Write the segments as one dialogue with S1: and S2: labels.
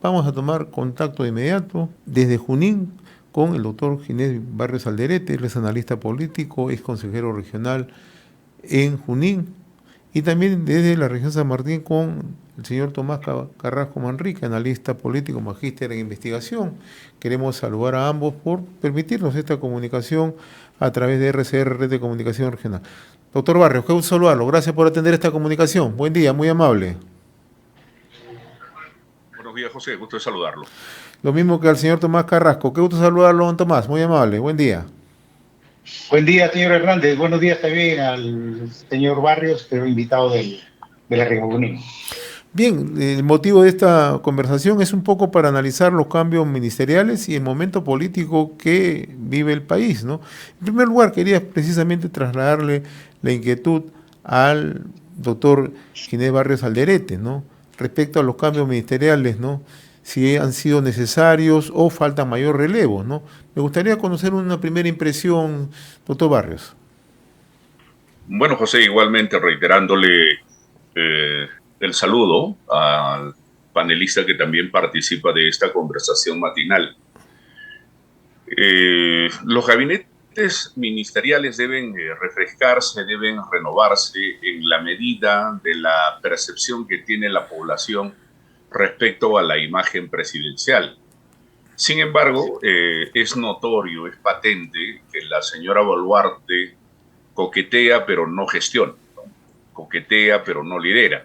S1: vamos a tomar contacto de inmediato desde Junín con el doctor Ginés Barrios Alderete. Él es analista político, es consejero regional en Junín, y también desde la región San Martín con el señor Tomás Carrasco Manrique, analista político, magíster en investigación. Queremos saludar a ambos por permitirnos esta comunicación a través de RCR, Red de Comunicación Regional. Doctor Barrios, qué gusto saludarlo. Gracias por atender esta comunicación. Buen día, muy amable.
S2: Buenos días, José. Gusto de saludarlo.
S1: Lo mismo que al señor Tomás Carrasco. Qué gusto saludarlo, don Tomás. Muy amable. Buen día.
S3: Buen día, señor Hernández. Buenos días también al señor Barrios, que es invitado de la reunión.
S1: Bien, el motivo de esta conversación es un poco para analizar los cambios ministeriales y el momento político que vive el país, ¿no? En primer lugar, quería precisamente trasladarle la inquietud al doctor Ginés Barrios Alderete, ¿no? Respecto a los cambios ministeriales, ¿no? Si han sido necesarios o falta mayor relevo, ¿no? Me gustaría conocer una primera impresión, doctor Barrios.
S2: Bueno, José, igualmente reiterándole el saludo al panelista que también participa de esta conversación matinal. Los gabinetes ministeriales deben refrescarse, deben renovarse en la medida de la percepción que tiene la población respecto a la imagen presidencial. Sin embargo, es notorio, es patente que la señora Boluarte coquetea pero no gestiona, ¿no? Coquetea pero no lidera.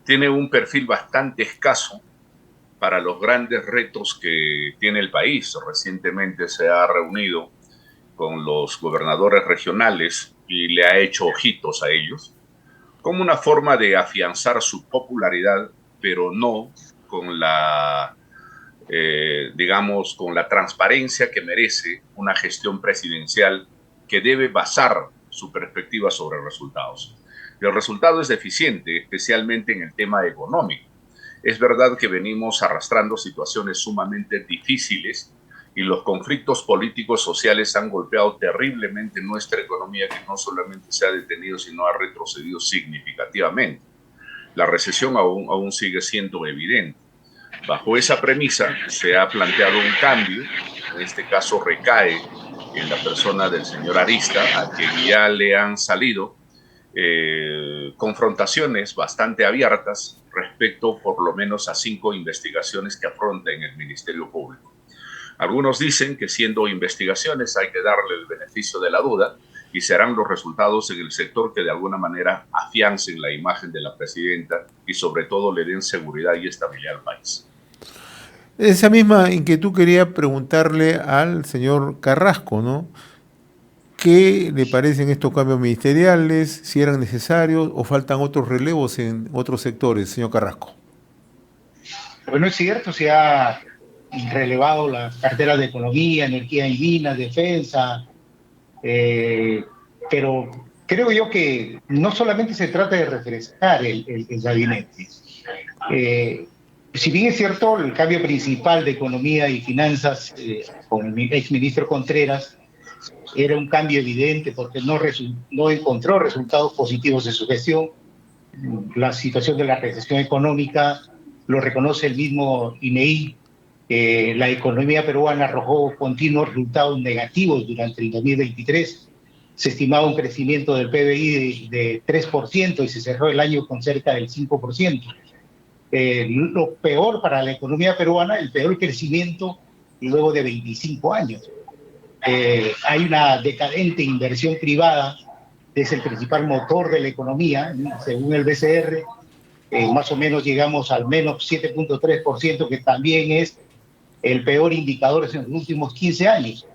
S2: Tiene un perfil bastante escaso para los grandes retos que tiene el país. Recientemente se ha reunido con los gobernadores regionales y le ha hecho ojitos a ellos, como una forma de afianzar su popularidad, pero no con la, digamos, con la transparencia que merece una gestión presidencial que debe basar su perspectiva sobre resultados. Y el resultado es deficiente, especialmente en el tema económico. Es verdad que venimos arrastrando situaciones sumamente difíciles y los conflictos políticos sociales han golpeado terriblemente nuestra economía, que no solamente se ha detenido, sino ha retrocedido significativamente. La recesión aún sigue siendo evidente. Bajo esa premisa se ha planteado un cambio, en este caso recae en la persona del señor Arista, a quien ya le han salido confrontaciones bastante abiertas respecto por lo menos a 5 investigaciones que afronta en el Ministerio Público. Algunos dicen que siendo investigaciones hay que darle el beneficio de la duda y serán los resultados en el sector que de alguna manera afiancen la imagen de la presidenta y sobre todo le den seguridad y estabilidad al país.
S1: Esa misma inquietud quería preguntarle al señor Carrasco, ¿no? ¿Qué le parecen estos cambios ministeriales? ¿Si eran necesarios o faltan otros relevos en otros sectores, señor Carrasco?
S3: Bueno, es cierto, se ha relevado las carteras de economía, energía y minas, defensa, eh, pero creo yo que no solamente se trata de refrescar el gabinete. Si bien es cierto, el cambio principal de economía y finanzas con el exministro Contreras era un cambio evidente porque no encontró resultados positivos de su gestión. La situación de la recesión económica lo reconoce el mismo INEI. La economía peruana arrojó continuos resultados negativos durante el 2023. Se estimaba un crecimiento del PBI de 3% y se cerró el año con cerca del 5%. Lo peor para la economía peruana, el peor crecimiento luego de 25 años. Hay una decadente inversión privada, que es el principal motor de la economía, según el BCR, más o menos llegamos al menos 7.3%, que también es el peor indicador en los últimos 15 años.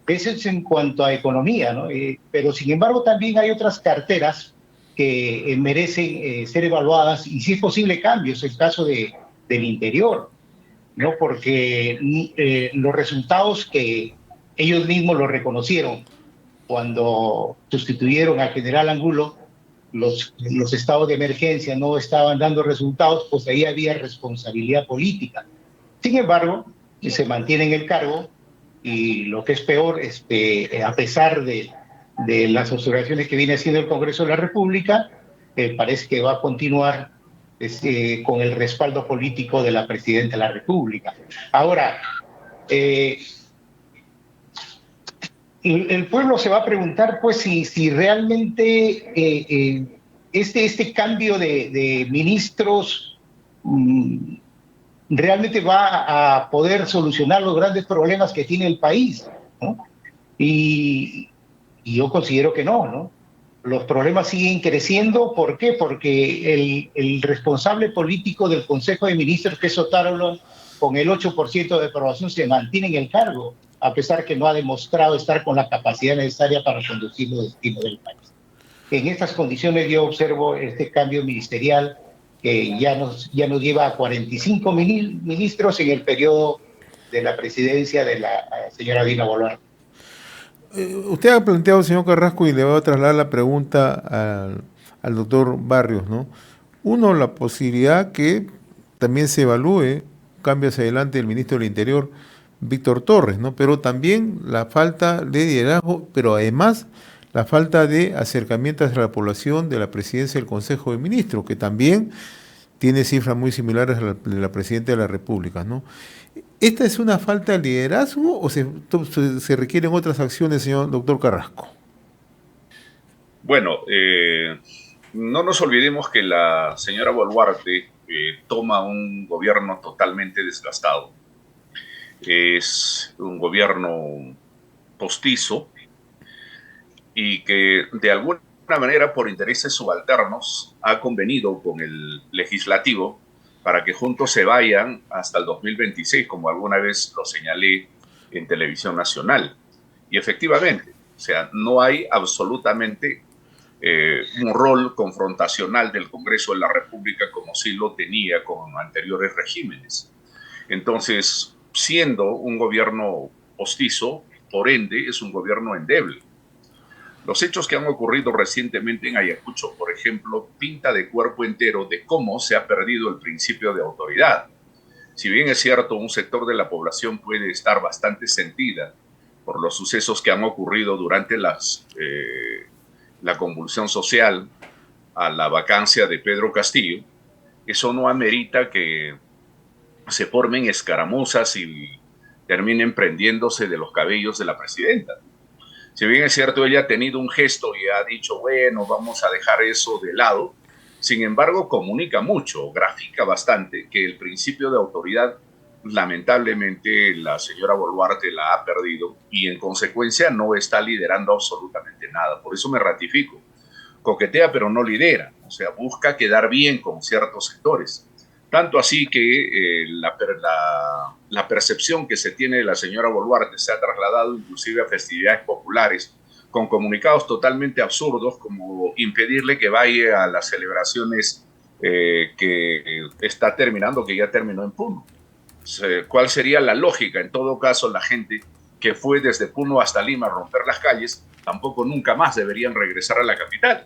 S3: Eso es en cuanto a economía, ¿no? Pero sin embargo también hay otras carteras que merecen ser evaluadas y si es posible cambios, el caso del interior, ¿no? Porque los resultados que ellos mismos lo reconocieron cuando sustituyeron al general Angulo, los estados de emergencia no estaban dando resultados, pues ahí había responsabilidad política. Sin embargo, se mantiene en el cargo y lo que es peor, a pesar de las observaciones que viene haciendo el Congreso de la República, parece que va a continuar con el respaldo político de la Presidenta de la República. Ahora, el pueblo se va a preguntar, pues, si realmente este cambio de ministros realmente va a poder solucionar los grandes problemas que tiene el país, ¿no? Y yo considero que no, ¿no? Los problemas siguen creciendo. ¿Por qué? Porque el responsable político del Consejo de Ministros, que es Otárola, con el 8% de aprobación, se mantiene en el cargo, a pesar que no ha demostrado estar con la capacidad necesaria para conducir los destinos del país. En estas condiciones yo observo este cambio ministerial que ya nos lleva a 45 ministros en el periodo de la presidencia de la señora Dina Boluarte.
S1: Usted ha planteado, señor Carrasco, y le voy a trasladar la pregunta al doctor Barrios, ¿no? Uno, la posibilidad que también se evalúe cambio hacia adelante del ministro del Interior, Víctor Torres, ¿no? Pero también la falta de liderazgo, pero además la falta de acercamiento hacia la población de la presidencia del Consejo de Ministros, que también tiene cifras muy similares a la de la Presidenta de la República, ¿no? ¿Esta es una falta de liderazgo o se requieren otras acciones, señor doctor Carrasco?
S2: Bueno, no nos olvidemos que la señora Boluarte toma un gobierno totalmente desgastado. Es un gobierno postizo y que de alguna manera, por intereses subalternos, ha convenido con el legislativo para que juntos se vayan hasta el 2026, como alguna vez lo señalé en Televisión Nacional. Y efectivamente, o sea, no hay absolutamente un rol confrontacional del Congreso de la República como sí lo tenía con anteriores regímenes. Entonces, siendo un gobierno postizo, por ende, es un gobierno endeble. Los hechos que han ocurrido recientemente en Ayacucho, por ejemplo, pinta de cuerpo entero de cómo se ha perdido el principio de autoridad. Si bien es cierto, un sector de la población puede estar bastante sentida por los sucesos que han ocurrido durante la convulsión social a la vacancia de Pedro Castillo, eso no amerita que se formen escaramuzas y terminen prendiéndose de los cabellos de la presidenta. Si bien es cierto, ella ha tenido un gesto y ha dicho, bueno, vamos a dejar eso de lado, sin embargo, comunica mucho, grafica bastante que el principio de autoridad, lamentablemente, la señora Boluarte la ha perdido y, en consecuencia, no está liderando absolutamente nada. Por eso me ratifico. Coquetea, pero no lidera. O sea, busca quedar bien con ciertos sectores. Tanto así que la percepción que se tiene de la señora Boluarte se ha trasladado inclusive a festividades populares con comunicados totalmente absurdos como impedirle que vaya a las celebraciones que está terminando, que ya terminó en Puno. ¿Cuál sería la lógica? En todo caso, la gente que fue desde Puno hasta Lima a romper las calles tampoco nunca más deberían regresar a la capital.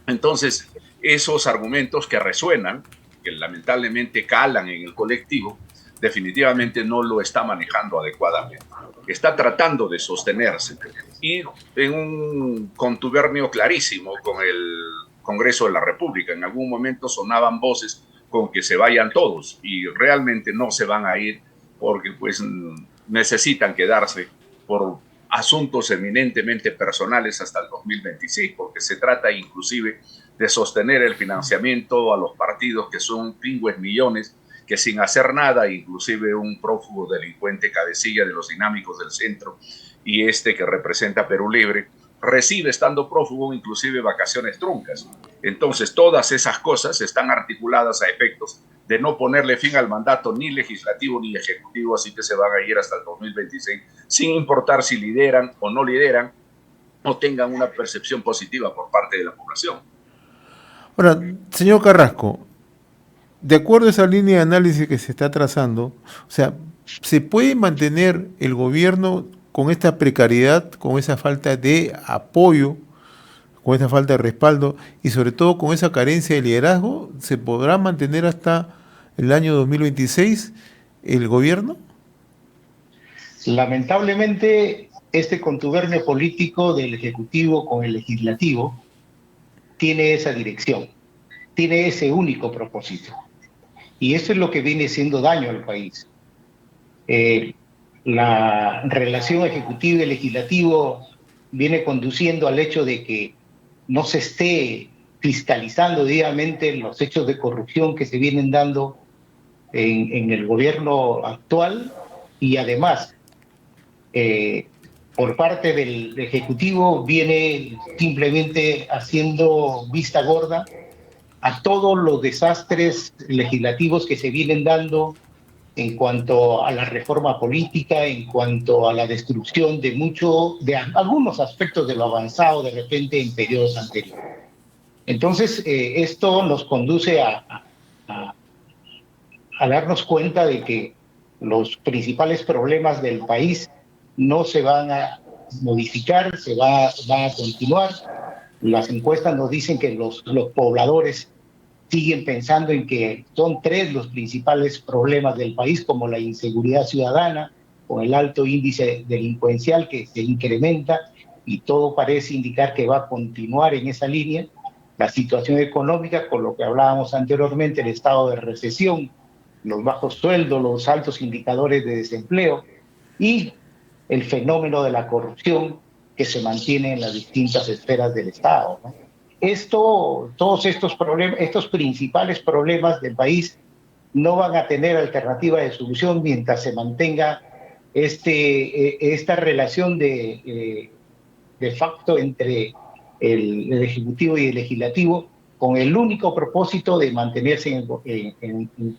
S2: Entonces, esos argumentos que resuenan, que lamentablemente calan en el colectivo, definitivamente no lo está manejando adecuadamente. Está tratando de sostenerse y en un contubernio clarísimo con el Congreso de la República. En algún momento sonaban voces con que se vayan todos y realmente no se van a ir porque pues necesitan quedarse por asuntos eminentemente personales hasta el 2026, porque se trata inclusive de sostener el financiamiento a los partidos que son pingües millones, que sin hacer nada, inclusive un prófugo delincuente cabecilla de los dinámicos del centro y que representa Perú Libre, recibe estando prófugo inclusive vacaciones truncas. Entonces todas esas cosas están articuladas a efectos de no ponerle fin al mandato ni legislativo ni ejecutivo, así que se van a ir hasta el 2026, sin importar si lideran o no lideran o tengan una percepción positiva por parte de la población.
S1: Ahora, señor Carrasco, de acuerdo a esa línea de análisis que se está trazando, o sea, ¿se puede mantener el gobierno con esta precariedad, con esa falta de apoyo, con esa falta de respaldo y sobre todo con esa carencia de liderazgo? ¿Se podrá mantener hasta el año 2026 el gobierno?
S3: Lamentablemente, este contubernio político del Ejecutivo con el Legislativo tiene esa dirección. tiene ese único propósito. Y eso es lo que viene haciendo daño al país. La relación ejecutivo y legislativo viene conduciendo al hecho de que no se esté fiscalizando debidamente los hechos de corrupción que se vienen dando en el gobierno actual, y además por parte del Ejecutivo viene simplemente haciendo vista gorda a todos los desastres legislativos que se vienen dando en cuanto a la reforma política, en cuanto a la destrucción de algunos aspectos de lo avanzado de repente en periodos anteriores. Entonces, esto nos conduce a darnos cuenta de que los principales problemas del país no se van a modificar, van a continuar. Las encuestas nos dicen que los pobladores siguen pensando en que son tres los principales problemas del país, como la inseguridad ciudadana, con el alto índice delincuencial que se incrementa, y todo parece indicar que va a continuar en esa línea. La situación económica, con lo que hablábamos anteriormente, el estado de recesión, los bajos sueldos, los altos indicadores de desempleo y el fenómeno de la corrupción que se mantiene en las distintas esferas del Estado, ¿no? Todos estos problemas, estos principales problemas del país no van a tener alternativa de solución mientras se mantenga esta relación de facto entre el Ejecutivo y el Legislativo, con el único propósito de mantenerse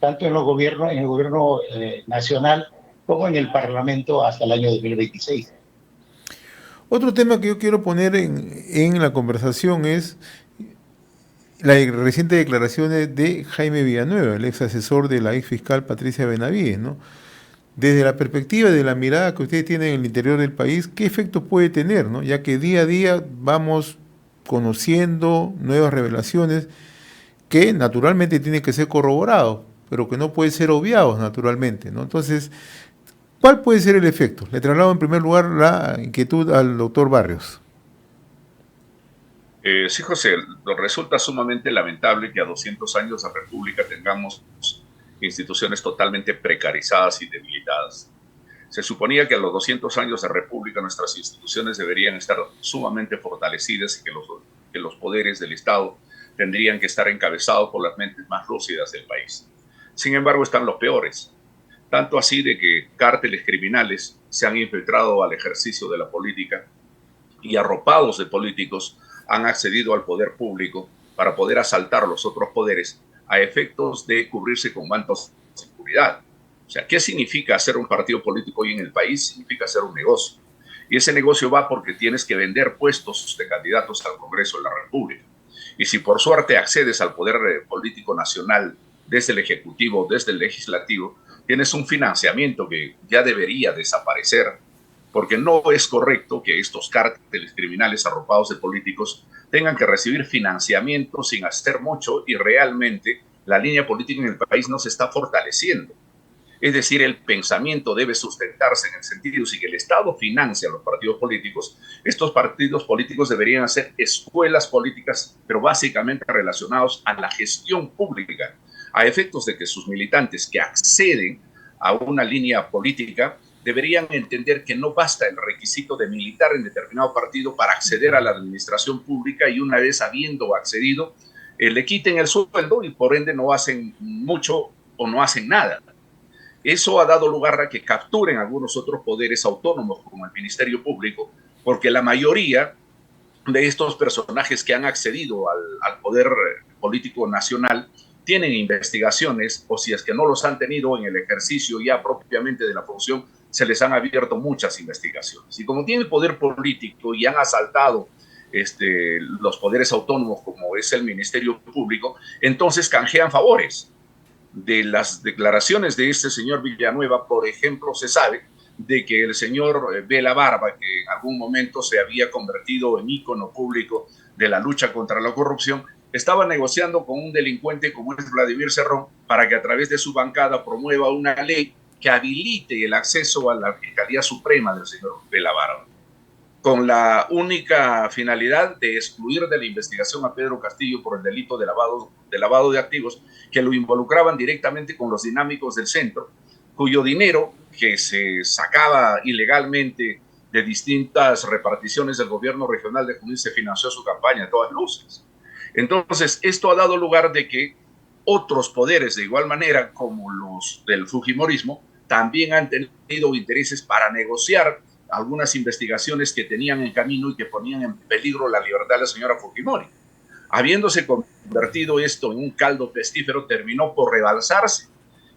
S3: tanto en el gobierno nacional como en el Parlamento hasta el año 2026.
S1: Otro tema que yo quiero poner en la conversación es las recientes declaraciones de Jaime Villanueva, el ex asesor de la ex fiscal Patricia Benavides, ¿no? Desde la perspectiva de la mirada que ustedes tienen en el interior del país, ¿qué efectos puede tener, ¿no? Ya que día a día vamos conociendo nuevas revelaciones que naturalmente tienen que ser corroborados, pero que no pueden ser obviados naturalmente, ¿no? Entonces, ¿cuál puede ser el efecto? Le traslado en primer lugar la inquietud al doctor Barrios.
S2: Sí, José, resulta sumamente lamentable que a 200 años de República tengamos instituciones totalmente precarizadas y debilitadas. Se suponía que a los 200 años de República nuestras instituciones deberían estar sumamente fortalecidas y que los poderes del Estado tendrían que estar encabezados por las mentes más lúcidas del país. Sin embargo, están los peores. Tanto así de que cárteles criminales se han infiltrado al ejercicio de la política y arropados de políticos han accedido al poder público para poder asaltar los otros poderes a efectos de cubrirse con mantos de seguridad. O sea, ¿qué significa hacer un partido político hoy en el país? Significa hacer un negocio. Y ese negocio va porque tienes que vender puestos de candidatos al Congreso de la República. Y si por suerte accedes al poder político nacional desde el Ejecutivo, desde el Legislativo, tienes un financiamiento que ya debería desaparecer, porque no es correcto que estos cárteles criminales arropados de políticos tengan que recibir financiamiento sin hacer mucho, y realmente la línea política en el país no se está fortaleciendo. Es decir, el pensamiento debe sustentarse en el sentido de que si el Estado financia a los partidos políticos, estos partidos políticos deberían ser escuelas políticas, pero básicamente relacionados a la gestión pública, a efectos de que sus militantes que acceden a una línea política deberían entender que no basta el requisito de militar en determinado partido para acceder a la administración pública, y una vez habiendo accedido, le quiten el sueldo y por ende no hacen mucho o no hacen nada. Eso ha dado lugar a que capturen algunos otros poderes autónomos como el Ministerio Público, porque la mayoría de estos personajes que han accedido al poder político nacional tienen investigaciones, o si es que no los han tenido en el ejercicio ya propiamente de la función, se les han abierto muchas investigaciones. Y como tienen poder político y han asaltado los poderes autónomos como es el Ministerio Público, entonces canjean favores. De las declaraciones de este señor Villanueva, por ejemplo, se sabe de que el señor Vela Barba, que en algún momento se había convertido en ícono público de la lucha contra la corrupción, estaba negociando con un delincuente como es Vladimir Cerrón para que a través de su bancada promueva una ley que habilite el acceso a la Fiscalía Suprema del señor Vela Barba. con la única finalidad de excluir de la investigación a Pedro Castillo por el delito de lavado de activos que lo involucraban directamente con los dinámicos del centro, cuyo dinero que se sacaba ilegalmente de distintas reparticiones del gobierno regional de Junín se financió su campaña a todas luces. Entonces, esto ha dado lugar de que otros poderes, de igual manera como los del fujimorismo, también han tenido intereses para negociar algunas investigaciones que tenían en camino y que ponían en peligro la libertad de la señora Fujimori. Habiéndose convertido esto en un caldo pestífero, terminó por rebalsarse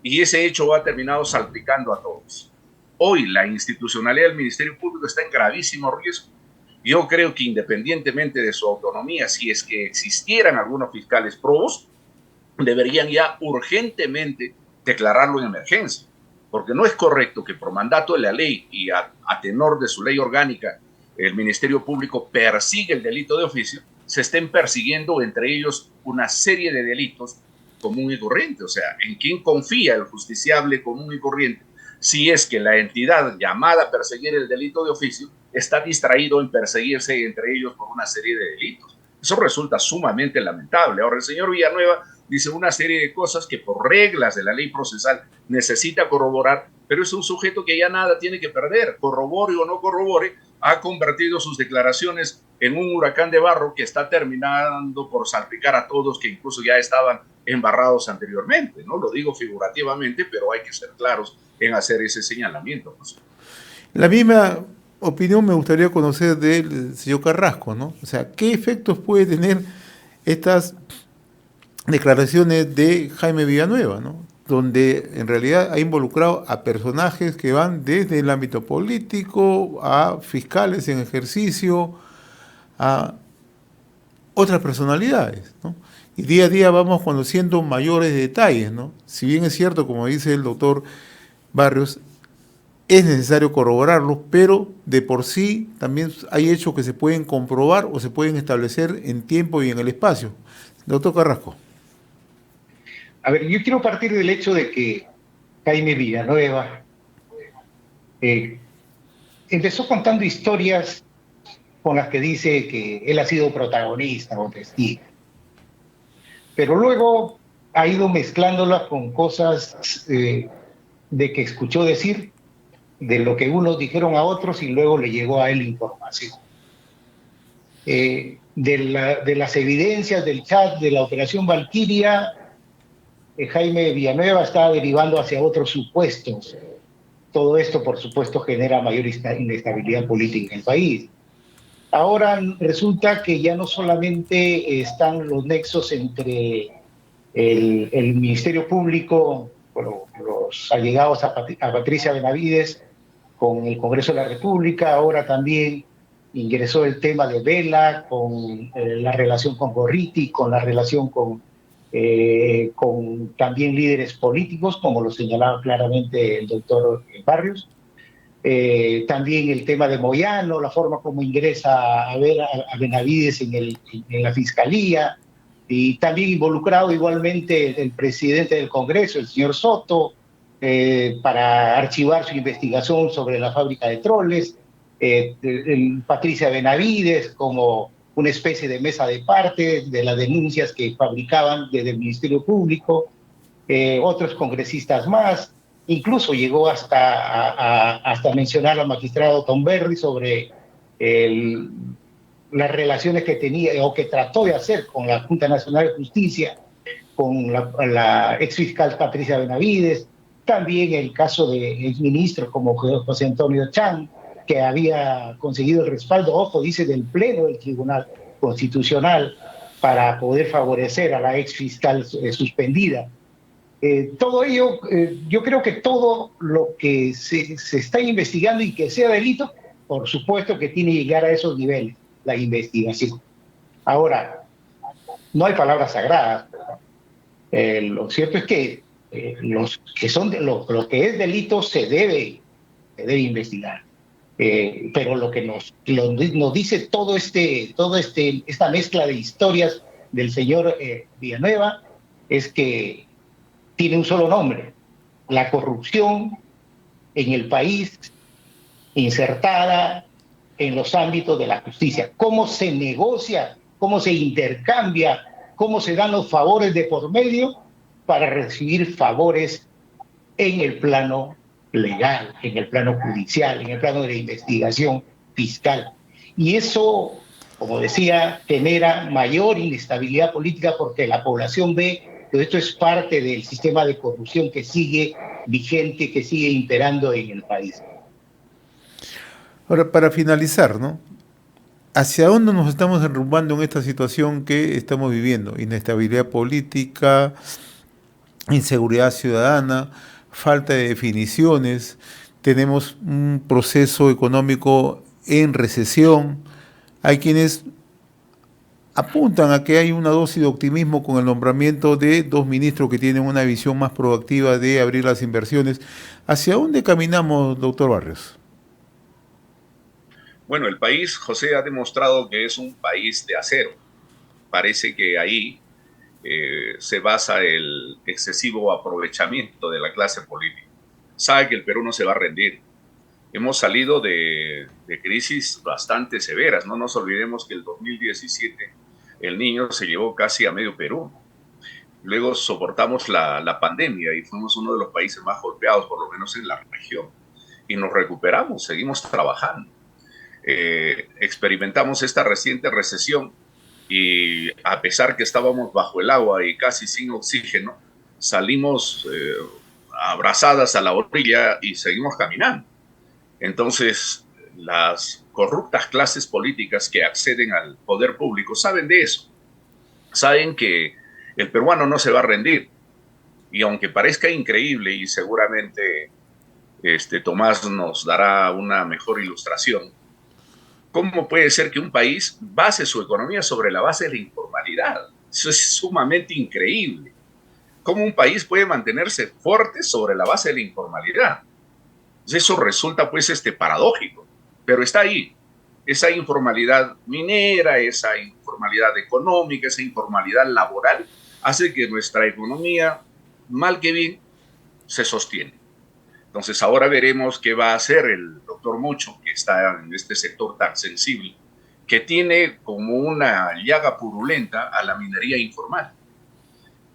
S2: y ese hecho ha terminado salpicando a todos. Hoy la institucionalidad del Ministerio Público está en gravísimo riesgo. Yo creo que independientemente de su autonomía, si es que existieran algunos fiscales probos, deberían ya urgentemente declararlo en emergencia, porque no es correcto que por mandato de la ley y a tenor de su ley orgánica el Ministerio Público persigue el delito de oficio, se estén persiguiendo entre ellos una serie de delitos común y corriente. O sea, ¿en quién confía el justiciable común y corriente si es que la entidad llamada a perseguir el delito de oficio está distraído en perseguirse entre ellos por una serie de delitos? Eso resulta sumamente lamentable. Ahora, el señor Villanueva dice una serie de cosas que por reglas de la ley procesal necesita corroborar, pero es un sujeto que ya nada tiene que perder. Corrobore o no corrobore, ha convertido sus declaraciones en un huracán de barro que está terminando por salpicar a todos que incluso ya estaban embarrados anteriormente. No lo digo figurativamente, pero hay que ser claros en hacer ese señalamiento.
S1: La misma opinión me gustaría conocer del señor Carrasco, ¿no? O sea, ¿qué efectos puede tener estas declaraciones de Jaime Villanueva, ¿no? Donde en realidad ha involucrado a personajes que van desde el ámbito político a fiscales en ejercicio, a otras personalidades, ¿no? Y día a día vamos conociendo mayores detalles, ¿no? Si bien es cierto, como dice el doctor Barrios, es necesario corroborarlos, pero de por sí también hay hechos que se pueden comprobar o se pueden establecer en tiempo y en el espacio. Doctor Carrasco.
S3: A ver, yo quiero partir del hecho de que Jaime Villanueva empezó contando historias con las que dice que él ha sido protagonista o testigo, pero luego ha ido mezclándolas con cosas de que escuchó decir, de lo que unos dijeron a otros y luego le llegó a él información. De las evidencias del chat de la Operación Valquiria, Jaime Villanueva está derivando hacia otros supuestos. Todo esto, por supuesto, genera mayor inestabilidad política en el país. Ahora resulta que ya no solamente están los nexos entre el Ministerio Público, bueno, los allegados a Patricia Benavides, con el Congreso de la República, ahora también ingresó el tema de Vela, con la relación con Gorriti, con la relación con también líderes políticos, como lo señalaba claramente el doctor Barrios. También el tema de Moyano, la forma como ingresa a ver a Benavides en la Fiscalía, y también involucrado igualmente el presidente del Congreso, el señor Soto, para archivar su investigación sobre la fábrica de troles, Patricia Benavides como una especie de mesa de parte de las denuncias que fabricaban desde el Ministerio Público, otros congresistas más, incluso llegó hasta mencionar al magistrado Tom Berry sobre las relaciones que tenía o que trató de hacer con la Junta Nacional de Justicia, con la exfiscal Patricia Benavides, también el caso de exministros como José Antonio Chan, que había conseguido el respaldo, ojo, dice, del Pleno del Tribunal Constitucional para poder favorecer a la exfiscal suspendida. Todo ello, yo creo que todo lo que se está investigando y que sea delito, por supuesto que tiene que llegar a esos niveles, la investigación. Ahora, no hay palabras sagradas. Lo cierto es que lo que es delito se debe investigar. Pero lo que nos dice esta mezcla de historias del señor Villanueva es que tiene un solo nombre: la corrupción en el país, insertada en los ámbitos de la justicia. Cómo se negocia, cómo se intercambia, cómo se dan los favores de por medio para recibir favores en el plano legal, en el plano judicial, en el plano de la investigación fiscal. Y eso, como decía, genera mayor inestabilidad política porque la población ve que esto es parte del sistema de corrupción que sigue vigente, que sigue imperando en el país.
S1: Ahora, para finalizar, ¿no? ¿Hacia dónde nos estamos enrumbando en esta situación que estamos viviendo? Inestabilidad política, inseguridad ciudadana, falta de definiciones, tenemos un proceso económico en recesión, hay quienes apuntan a que hay una dosis de optimismo con el nombramiento de 2 ministros que tienen una visión más proactiva de abrir las inversiones. ¿Hacia dónde caminamos, doctor Barrios?
S2: Bueno, el país, José, ha demostrado que es un país de acero. Parece que ahí se basa el excesivo aprovechamiento de la clase política. Sabe que el Perú no se va a rendir. Hemos salido de crisis bastante severas. No nos olvidemos que el 2017 el Niño se llevó casi a medio Perú. Luego soportamos la pandemia y fuimos uno de los países más golpeados, por lo menos en la región. Y nos recuperamos, seguimos trabajando. Experimentamos esta reciente recesión y a pesar que estábamos bajo el agua y casi sin oxígeno, salimos abrazadas a la orilla y seguimos caminando. Entonces, las corruptas clases políticas que acceden al poder público saben de eso. Saben que el peruano no se va a rendir. Y aunque parezca increíble, y seguramente Tomás nos dará una mejor ilustración, ¿cómo puede ser que un país base su economía sobre la base de la informalidad? Eso es sumamente increíble. ¿Cómo un país puede mantenerse fuerte sobre la base de la informalidad? Eso resulta pues paradójico, pero está ahí. Esa informalidad minera, esa informalidad económica, esa informalidad laboral hace que nuestra economía, mal que bien, se sostiene. Entonces ahora veremos qué va a hacer el doctor Mucho, que está en este sector tan sensible, que tiene como una llaga purulenta a la minería informal.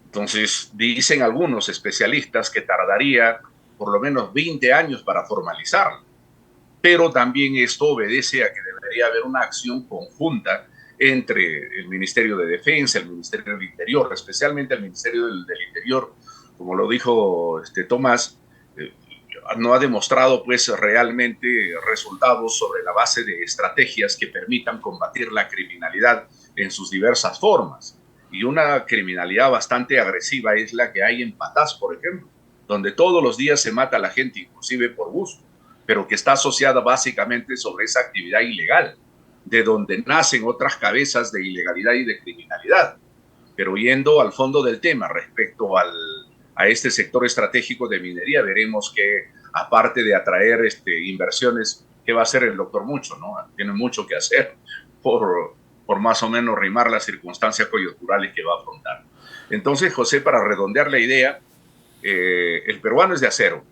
S2: Entonces dicen algunos especialistas que tardaría por lo menos 20 años para formalizarlo. Pero también esto obedece a que debería haber una acción conjunta entre el Ministerio de Defensa, el Ministerio del Interior, especialmente el Ministerio del Interior, como lo dijo Tomás, no ha demostrado pues realmente resultados sobre la base de estrategias que permitan combatir la criminalidad en sus diversas formas. Y una criminalidad bastante agresiva es la que hay en Patás, por ejemplo, donde todos los días se mata a la gente, inclusive por gusto, pero que está asociada básicamente sobre esa actividad ilegal, de donde nacen otras cabezas de ilegalidad y de criminalidad. Pero yendo al fondo del tema respecto a este sector estratégico de minería, veremos que aparte de atraer inversiones, ¿qué va a hacer el doctor Mucho? ¿No? Tiene mucho que hacer por más o menos rimar las circunstancias coyunturales que va a afrontar. Entonces, José, para redondear la idea, el peruano es de acero.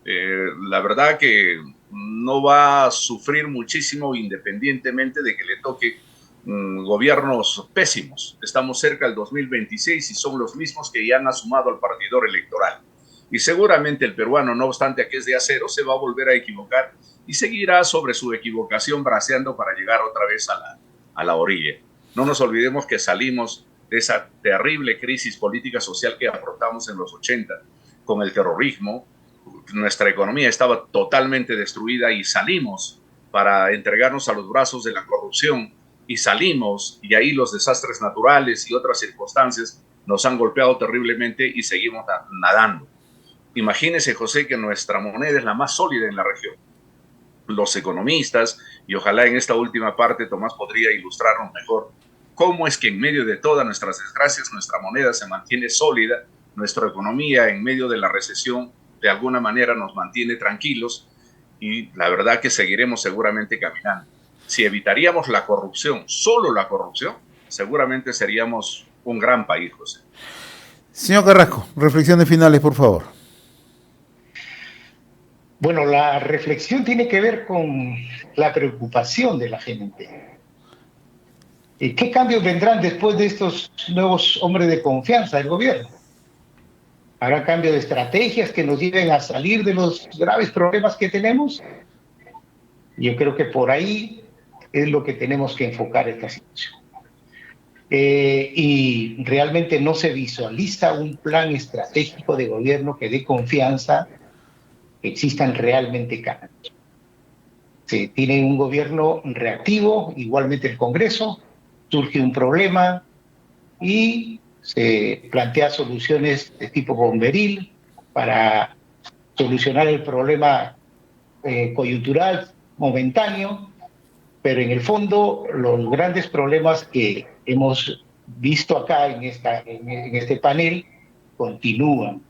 S2: La verdad que no va a sufrir muchísimo independientemente de que le toque gobiernos pésimos. Estamos cerca del 2026 y son los mismos que ya han asumado al partidor electoral. Y seguramente el peruano, no obstante que es de acero, se va a volver a equivocar y seguirá sobre su equivocación braceando para llegar otra vez a la orilla. No nos olvidemos que salimos de esa terrible crisis política social que afrontamos en los 80 con el terrorismo. Nuestra economía estaba totalmente destruida y salimos para entregarnos a los brazos de la corrupción y salimos, y ahí los desastres naturales y otras circunstancias nos han golpeado terriblemente y seguimos nadando. Imagínese, José, que nuestra moneda es la más sólida en la región. Los economistas, y ojalá en esta última parte Tomás podría ilustrarnos mejor, cómo es que en medio de todas nuestras desgracias nuestra moneda se mantiene sólida, nuestra economía en medio de la recesión de alguna manera nos mantiene tranquilos y la verdad que seguiremos seguramente caminando. Si evitaríamos la corrupción, solo la corrupción, seguramente seríamos un gran país, José.
S1: Señor Carrasco, reflexiones finales, por favor.
S3: Bueno, la reflexión tiene que ver con la preocupación de la gente. ¿Qué cambios vendrán después de estos nuevos hombres de confianza del gobierno? ¿Habrá cambio de estrategias que nos lleven a salir de los graves problemas que tenemos? Yo creo que por ahí es lo que tenemos que enfocar esta situación. Y realmente no se visualiza un plan estratégico de gobierno que dé confianza que existan realmente cambios. Se tiene un gobierno reactivo, igualmente el Congreso, surge un problema y se plantea soluciones de tipo bomberil para solucionar el problema coyuntural momentáneo, pero en el fondo los grandes problemas que hemos visto acá en este panel continúan.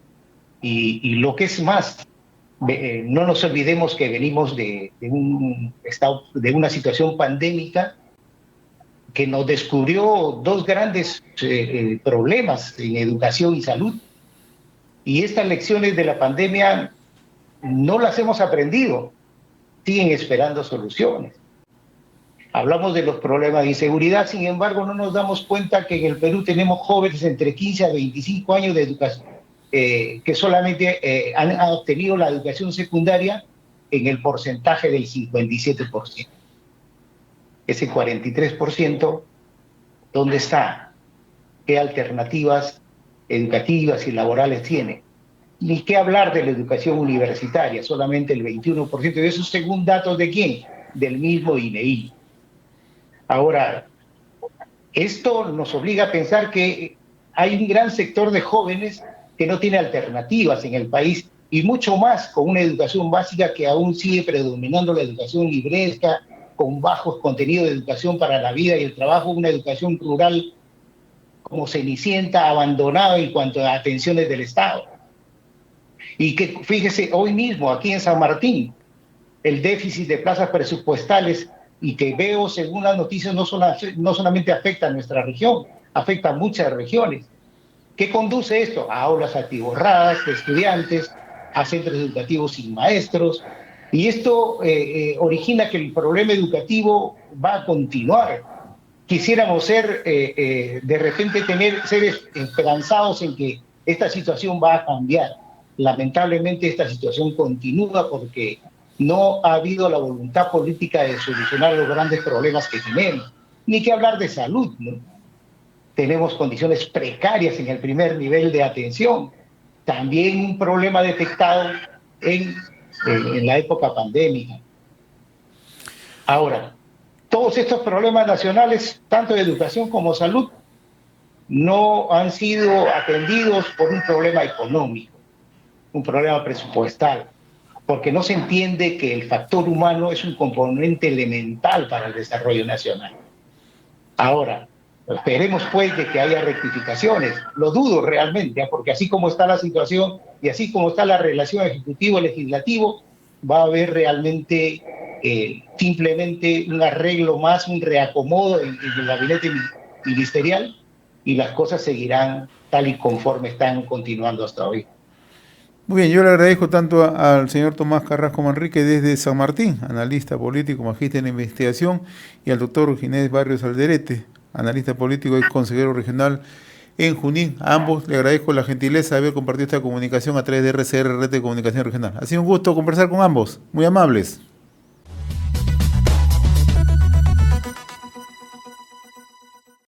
S3: Y lo que es más, no nos olvidemos que venimos de una situación pandémica que nos descubrió dos grandes problemas en educación y salud. Y estas lecciones de la pandemia no las hemos aprendido, siguen esperando soluciones. Hablamos de los problemas de inseguridad, sin embargo, no nos damos cuenta que en el Perú tenemos jóvenes entre 15 a 25 años de educación, que solamente han obtenido la educación secundaria en el porcentaje del 57%. Ese 43%, ¿dónde está? ¿Qué alternativas educativas y laborales tiene? Ni qué hablar de la educación universitaria, solamente el 21%. Y eso según datos de quién? Del mismo INEI. Ahora, esto nos obliga a pensar que hay un gran sector de jóvenes que no tiene alternativas en el país, y mucho más con una educación básica que aún sigue predominando la educación libresca, con bajos contenidos de educación para la vida y el trabajo, una educación rural como cenicienta, abandonada en cuanto a atenciones del Estado. Y que, fíjese, hoy mismo aquí en San Martín, el déficit de plazas presupuestales, y que veo según las noticias, no solamente afecta a nuestra región, afecta a muchas regiones. ¿Qué conduce esto? A aulas atiborradas de estudiantes, a centros educativos sin maestros, y esto origina que el problema educativo va a continuar. Quisiéramos de repente ser esperanzados en que esta situación va a cambiar. Lamentablemente esta situación continúa porque no ha habido la voluntad política de solucionar los grandes problemas que tenemos. Ni que hablar de salud, ¿no? Tenemos condiciones precarias en el primer nivel de atención. También un problema detectado en la época pandémica. Ahora, todos estos problemas nacionales, tanto de educación como salud, no han sido atendidos por un problema económico, un problema presupuestal, porque no se entiende que el factor humano es un componente elemental para el desarrollo nacional. Ahora, esperemos pues de que haya rectificaciones. Lo dudo realmente, porque así como está la situación y así como está la relación ejecutivo-legislativo, va a haber realmente simplemente un arreglo más, un reacomodo en el gabinete ministerial, y las cosas seguirán tal y conforme están continuando hasta hoy.
S1: Muy bien, yo le agradezco tanto al señor Tomás Carrasco Manrique desde San Martín, analista político, magíster en investigación, y al doctor Ginés Barrios Alderete, analista político y consejero regional en Junín. A ambos le agradezco la gentileza de haber compartido esta comunicación a través de RCR, Red de Comunicación Regional. Ha sido un gusto conversar con ambos, muy amables.